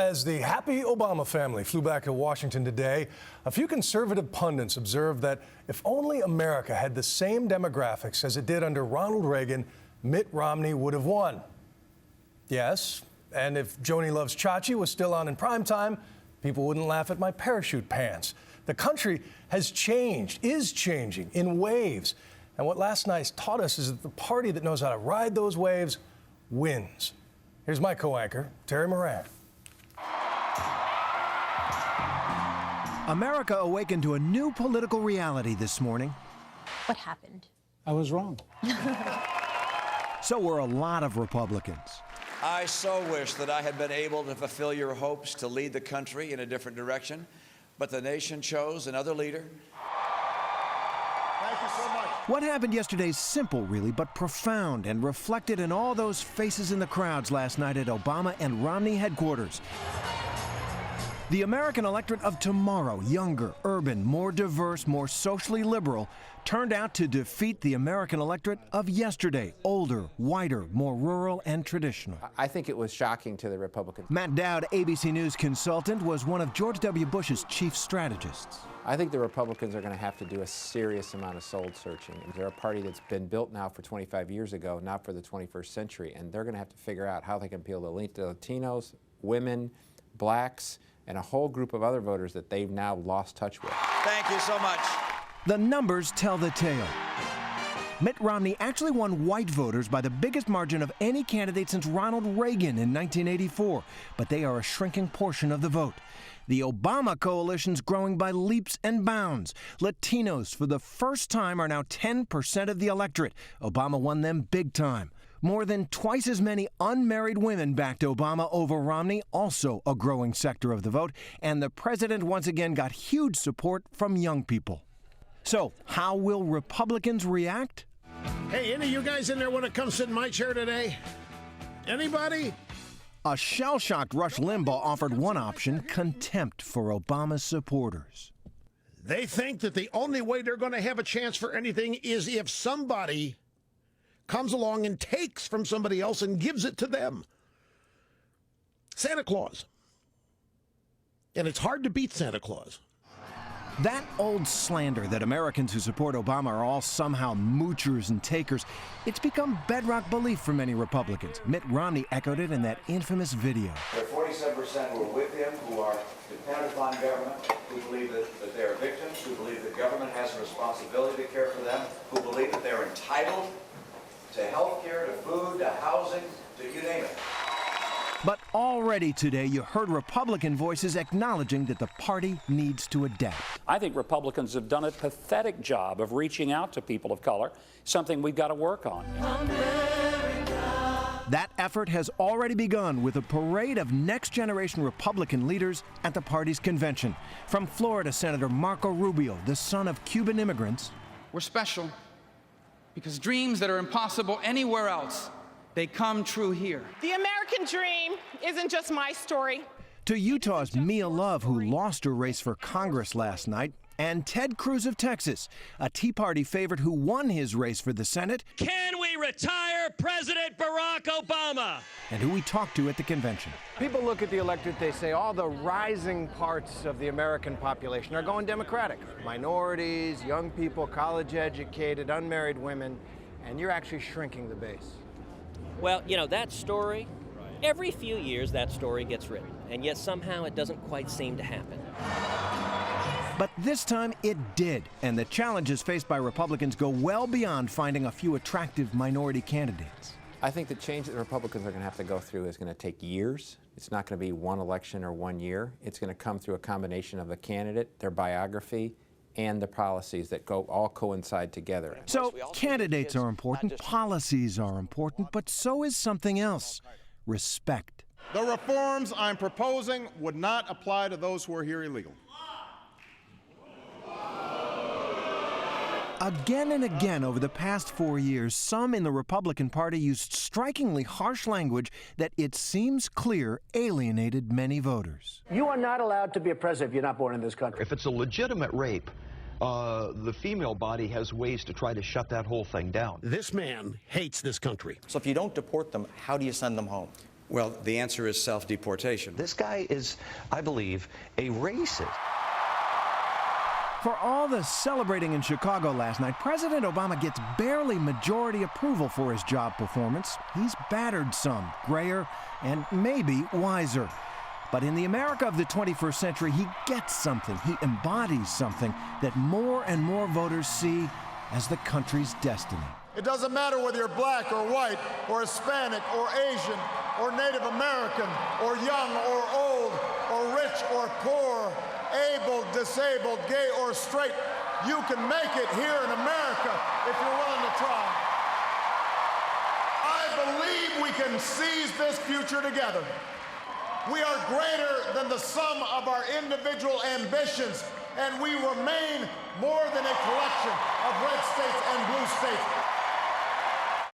as the happy Obama family flew back to Washington today, a few conservative pundits observed that if only America had the same demographics as it did under Ronald Reagan, Mitt Romney would have won. Yes, and if Joni Loves Chachi was still on in primetime, people wouldn't laugh at my parachute pants. The country has changed, is changing in waves. And what last night taught us is that the party that knows how to ride those waves wins. Here's my co-anchor, Terry Moran. America awakened to a new political reality this morning. What happened? I was wrong. So were a lot of Republicans. I so wish that I had been able to fulfill your hopes to lead the country in a different direction, but the nation chose another leader. Thank you so much. What happened yesterday is simple, really, but profound and reflected in all those faces in the crowds last night at Obama and Romney headquarters. The American electorate of tomorrow, younger, urban, more diverse, more socially liberal, turned out to defeat the American electorate of yesterday, older, whiter, more rural and traditional. I think it was shocking to the Republicans. Matt Dowd, ABC News consultant, was one of George W. Bush's chief strategists. I think the Republicans are going to have to do a serious amount of soul searching. They're a party that's been built now for 25 years ago, not for the 21st century, and they're going to have to figure out how they can appeal to Latinos, women, blacks, and a whole group of other voters that they've now lost touch with. Thank you so much. The numbers tell the tale. Mitt Romney actually won white voters by the biggest margin of any candidate since Ronald Reagan in 1984, but they are a shrinking portion of the vote. The Obama coalition's growing by leaps and bounds. Latinos, for the first time, are now 10% of the electorate. Obama won them big time. More than twice as many unmarried women backed Obama over Romney, also a growing sector of the vote. And the president once again got huge support from young people. So, how will Republicans react? Hey, any of you guys in there want to come sit in my chair today? Anybody? A shell-shocked Rush Limbaugh offered one option: contempt for Obama's supporters. They think that the only way they're going to have a chance for anything is if somebody comes along and takes from somebody else and gives it to them. Santa Claus. And it's hard to beat Santa Claus. That old slander that Americans who support Obama are all somehow moochers and takers, it's become bedrock belief for many Republicans. Mitt Romney echoed it in that infamous video. There are 47% who are with him, who are dependent upon government, who believe that they are victims, who believe that government has a responsibility to care for them, who believe that they're entitled to health care, to food, to housing, to you name it. But already today, you heard Republican voices acknowledging that the party needs to adapt. I think Republicans have done a pathetic job of reaching out to people of color, something we've got to work on. That effort has already begun with a parade of next-generation Republican leaders at the party's convention. From Florida, Senator Marco Rubio, the son of Cuban immigrants. We're special because dreams that are impossible anywhere else, they come true here. The American dream isn't just my story. To Utah's Mia Love, who lost her race for Congress last night, and Ted Cruz of Texas, a Tea Party favorite who won his race for the Senate. Can we retire President Barack Obama? And who we talked to at the convention. People look at the electorate, they say all the rising parts of the American population are going Democratic. Minorities, young people, college-educated, unmarried women, and you're actually shrinking the base. Well, you know, that story, every few years that story gets written, and yet somehow it doesn't quite seem to happen. But this time it did, and the challenges faced by Republicans go well beyond finding a few attractive minority candidates. I think the change that the Republicans are going to have to go through is going to take years. It's not going to be one election or 1 year. It's going to come through a combination of the candidate, their biography, and the policies that all coincide together. So candidates are important, policies are important, but so is something else: respect. The reforms I'm proposing would not apply to those who are here illegally. Again and again over the past 4 years, some in the Republican Party used strikingly harsh language that it seems clear alienated many voters. You are not allowed to be a president if you're not born in this country. If it's a legitimate rape, the female body has ways to try to shut that whole thing down. This man hates this country. So if you don't deport them, how do you send them home? Well, the answer is self-deportation. This guy is, I believe, a racist. For all the celebrating in Chicago last night, President Obama gets barely majority approval for his job performance. He's battered some, grayer, and maybe wiser. But in the America of the 21st century, he gets something. He embodies something that more and more voters see as the country's destiny. It doesn't matter whether you're black or white or Hispanic or Asian or Native American or young or old or rich or poor, able, disabled, gay or straight. You can make it here in America if you're willing to try. I believe we can seize this future together. We are greater than the sum of our individual ambitions, and we remain more than a collection of red states and blue states.